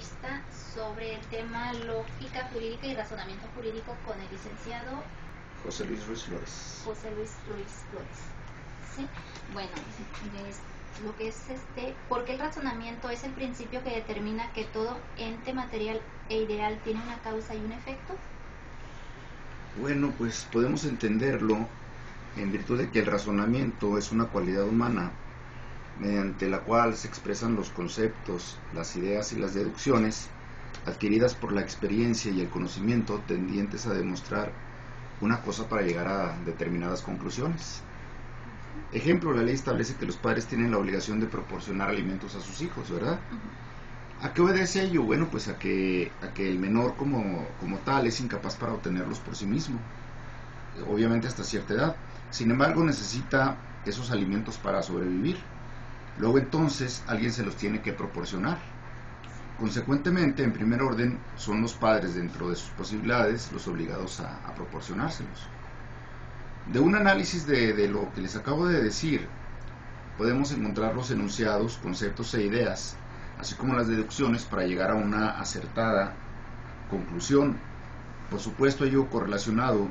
entrevista sobre el tema lógica jurídica y razonamiento jurídico con el licenciado José Luis Ruiz Flores. José Luis Ruiz Flores. ¿Sí? Bueno, lo que es porque el razonamiento es el principio que determina que todo ente material e ideal tiene una causa y un efecto. Bueno, pues podemos entenderlo en virtud de que el razonamiento es una cualidad humana mediante la cual se expresan los conceptos, las ideas y las deducciones adquiridas por la experiencia y el conocimiento tendientes a demostrar una cosa para llegar a determinadas conclusiones. Ejemplo, la ley establece que los padres tienen la obligación de proporcionar alimentos a sus hijos, ¿verdad? ¿A qué obedece ello? Bueno, pues a que el menor como tal es incapaz para obtenerlos por sí mismo, obviamente hasta cierta edad. Sin embargo, necesita esos alimentos para sobrevivir. Luego entonces alguien se los tiene que proporcionar. Consecuentemente, en primer orden, son los padres, dentro de sus posibilidades, los obligados a proporcionárselos. De un análisis de lo que les acabo de decir, podemos encontrar los enunciados, conceptos e ideas, así como las deducciones para llegar a una acertada conclusión. Por supuesto, ello correlacionado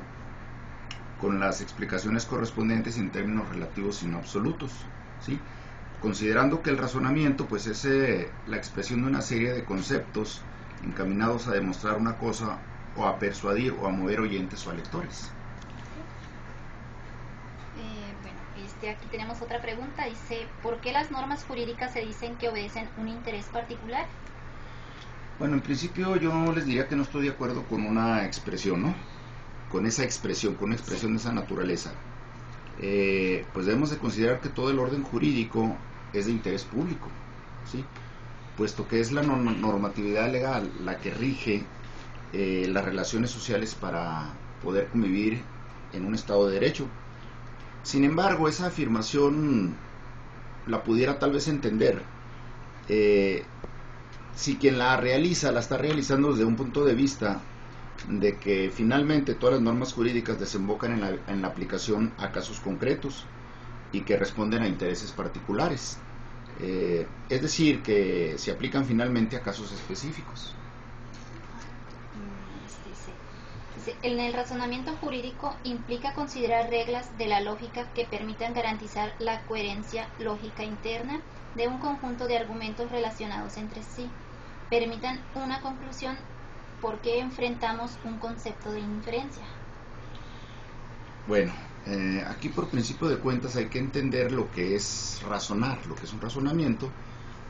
con las explicaciones correspondientes en términos relativos y no absolutos, ¿sí? Considerando que el razonamiento pues es la expresión de una serie de conceptos encaminados a demostrar una cosa o a persuadir o a mover oyentes o a lectores. Aquí tenemos otra pregunta, dice, ¿por qué las normas jurídicas se dicen que obedecen un interés particular? Bueno, en principio yo les diría que no estoy de acuerdo con una expresión, ¿no? Con esa expresión, con una expresión de esa naturaleza. Pues debemos de considerar que todo el orden jurídico es de interés público, ¿sí? Puesto que es la normatividad legal la que rige las relaciones sociales para poder convivir en un Estado de Derecho. Sin embargo, esa afirmación la pudiera tal vez entender si quien la realiza, la está realizando desde un punto de vista de que finalmente todas las normas jurídicas desembocan en la aplicación a casos concretos y que responden a intereses particulares. Es decir, que se aplican finalmente a casos específicos. En el razonamiento jurídico implica considerar reglas de la lógica que permitan garantizar la coherencia lógica interna de un conjunto de argumentos relacionados entre sí, permitan una conclusión. ¿Por qué enfrentamos un concepto de inferencia? Bueno, aquí por principio de cuentas hay que entender lo que es razonar, lo que es un razonamiento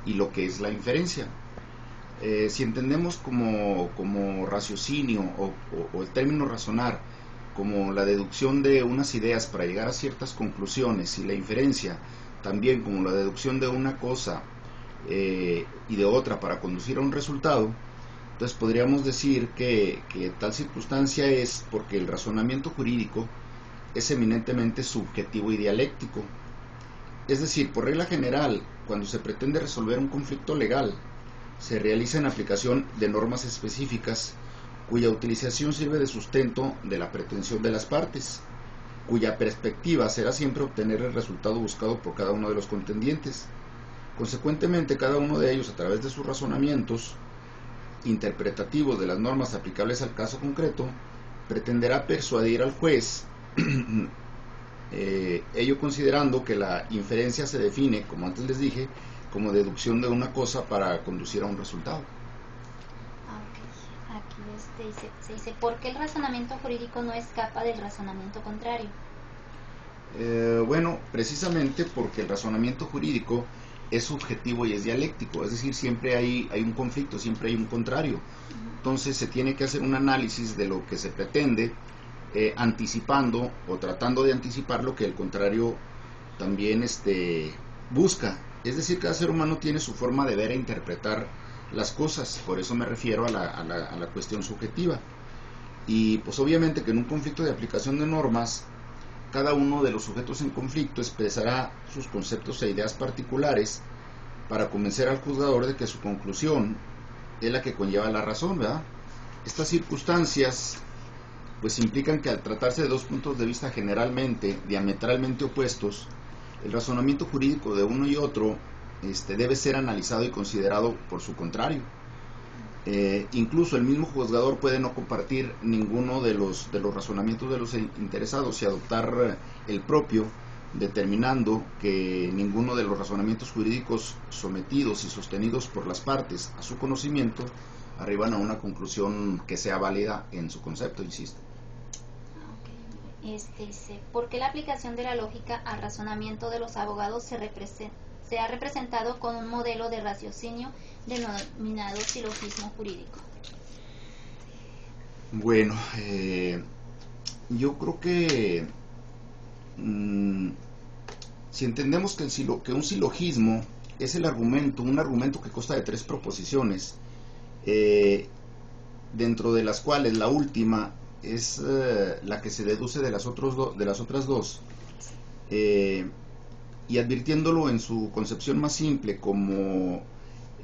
y lo que es la inferencia. Si entendemos como raciocinio o el término razonar como la deducción de unas ideas para llegar a ciertas conclusiones, y la inferencia también como la deducción de una cosa y de otra para conducir a un resultado, entonces podríamos decir que tal circunstancia es porque el razonamiento jurídico es eminentemente subjetivo y dialéctico. Es decir, por regla general, cuando se pretende resolver un conflicto legal, se realiza en aplicación de normas específicas cuya utilización sirve de sustento de la pretensión de las partes, cuya perspectiva será siempre obtener el resultado buscado por cada uno de los contendientes. Consecuentemente, cada uno de ellos, a través de sus razonamientos interpretativos de las normas aplicables al caso concreto, pretenderá persuadir al juez, ello considerando que la inferencia se define, como antes les dije, como deducción de una cosa para conducir a un resultado. Aquí se dice, ¿por qué el razonamiento jurídico no escapa del razonamiento contrario? Bueno, precisamente porque el razonamiento jurídico es subjetivo y es dialéctico, es decir, siempre hay un conflicto, siempre hay un contrario. Entonces se tiene que hacer un análisis de lo que se pretende, anticipando o tratando de anticipar lo que el contrario también busca. Es decir, cada ser humano tiene su forma de ver e interpretar las cosas, por eso me refiero a la cuestión subjetiva. Y pues obviamente que en un conflicto de aplicación de normas, cada uno de los sujetos en conflicto expresará sus conceptos e ideas particulares para convencer al juzgador de que su conclusión es la que conlleva la razón, ¿verdad? Estas circunstancias pues implican que al tratarse de dos puntos de vista generalmente diametralmente opuestos, el razonamiento jurídico de uno y otro debe ser analizado y considerado por su contrario. Incluso el mismo juzgador puede no compartir ninguno de los razonamientos de los interesados y adoptar el propio, determinando que ninguno de los razonamientos jurídicos sometidos y sostenidos por las partes a su conocimiento arriban a una conclusión que sea válida en su concepto, insisto. Dice, ¿por qué la aplicación de la lógica al razonamiento de los abogados se ha representado con un modelo de raciocinio denominado silogismo jurídico? Bueno, yo creo que si entendemos que un silogismo es un argumento que consta de 3 proposiciones, dentro de las cuales la última es la que se deduce de las otras dos, y advirtiéndolo en su concepción más simple como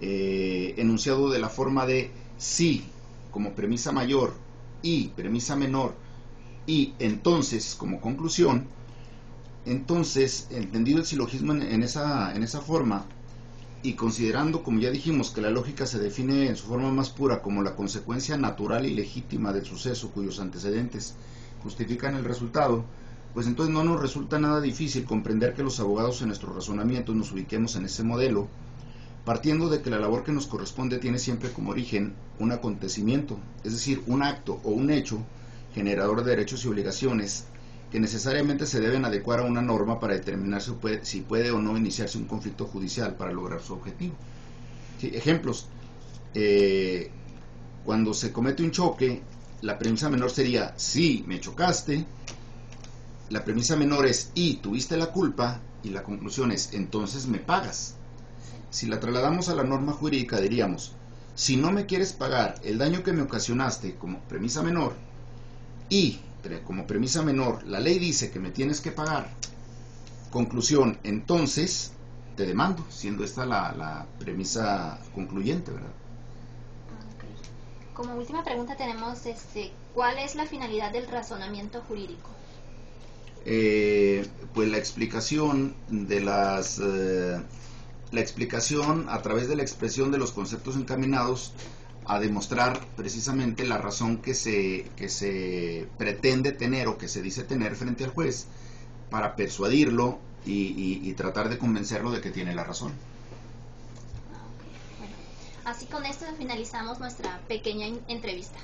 enunciado de la forma de sí como premisa mayor y premisa menor y entonces como conclusión. Entonces, entendido el silogismo en esa forma, y considerando, como ya dijimos, que la lógica se define en su forma más pura como la consecuencia natural y legítima del suceso cuyos antecedentes justifican el resultado, pues entonces no nos resulta nada difícil comprender que los abogados en nuestros razonamientos nos ubiquemos en ese modelo, partiendo de que la labor que nos corresponde tiene siempre como origen un acontecimiento, es decir, un acto o un hecho generador de derechos y obligaciones que necesariamente se deben adecuar a una norma para determinar si puede o no iniciarse un conflicto judicial para lograr su objetivo. Sí, ejemplos: cuando se comete un choque, la premisa menor sería sí, me chocaste, la premisa menor es y tuviste la culpa, y la conclusión es entonces me pagas. Si la trasladamos a la norma jurídica, diríamos: si no me quieres pagar el daño que me ocasionaste como premisa menor, y como premisa menor la ley dice que me tienes que pagar, conclusión, entonces te demando, siendo esta la premisa concluyente, ¿verdad? Okay. Como última pregunta tenemos, ¿cuál es la finalidad del razonamiento jurídico? Pues la explicación de la explicación a través de la expresión de los conceptos encaminados a demostrar precisamente la razón que se pretende tener o que se dice tener frente al juez, para persuadirlo y tratar de convencerlo de que tiene la razón. Okay. Bueno, así con esto finalizamos nuestra pequeña entrevista.